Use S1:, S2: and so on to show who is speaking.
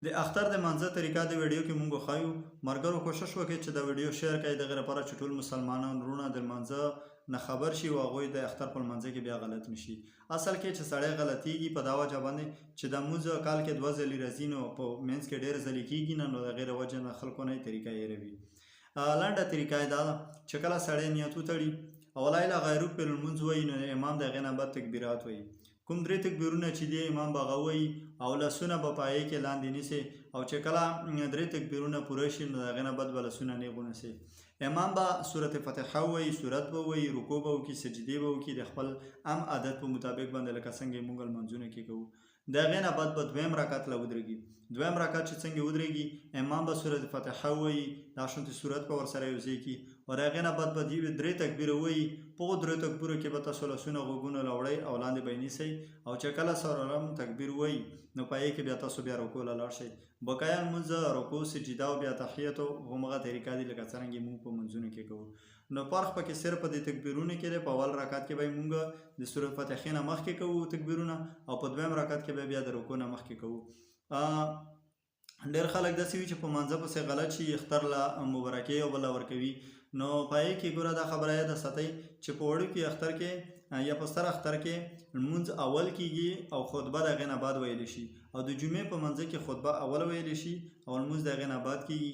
S1: د اختر د مانځه طریقه د ویډیو کې مونږ وښایو. ملګرو کوشش وکړئ چې دا ویډیو شیر کړئ دغې لپاره چې ټول مسلمانان وروڼه د لمانځه نه خبر شي او هغوی د اختر په لمانځه کې بیا غلط نه شي. اصل کې چې سړی غلطیږي په دا وجه باندې چې دا لمونځ کال کې 2 ځلې راځي، نو په منځ کې ډېر ځلې کېږي نه، نو د هغې د وجې نه خلکو نه یې طریقه هېروي. لنډه طریقه یې دا ده چې کله سړی نیت وتړي او لا اله غیره په لمونځ وایي، نو امام د هغې نه بعد تکبیرات وایي. کوم 3 تکبیرونه چې دی امام به هغه وایي او لاسونه به په هغې کې لاندې نیسئ، او چې کله 3 تکبیرونه پوره شي نو د هغې نه بعد به لاسونه نیغ ونیسئ. امام به سورت فتحه ووایي، سورت به ووایي، رکوع به وکړي، سجدې به وکړي د خپل عام عادت په مطابق باندې لکه څنګه یې مونږ لمونځونه کې کوو. د هغې نه بعد به دویم رکعت له ودرېږي. دویم رکعت چې څنګه ودرېږي، امام به سورت فتحه ووایي، دا شونتې سورت به ورسره یوځای کړي، او د هغې نه بعد به 3 تکبیره ووایي. په هغو 3 تکبیرو کې به تاسو لاسونه غوږونو له وړئ او لاندې به یې نیسئ، او چې کله څلورم تکبیر ووایي نو په هغې کې بیا تاسو بیا رکوع له لاړ شئ. بقایا لمونځ رکوع، سجده او بیا تحیت همغه طریقه دي لکه څرنګه مونږ په منځونو کې کوو. نو فرق پکې صرف په دې تکبیرونو کې دی. په اول رکعت کې به مونږ د سورت فتحې نه مخکې کوو تکبیرونه، او په دویم رکعت کې به بیا د رکوع نه مخکې کوو. ډېر خلک داسې وي چې په مانځه پسې غلط شي، اختر له مبارکۍ یو بل له ورکوي. نو په هغې کې ګوره دا خبره یاده ساتئ چې په وړوکي اختر کې یا په ستر اختر کې لمونځ اول کېږي او خطبه د هغې نه بعد ویلی شي، او د جمعې په منځه کې خطبه اول ویلی شي او لمونځ د هغې نه بعد کېږي.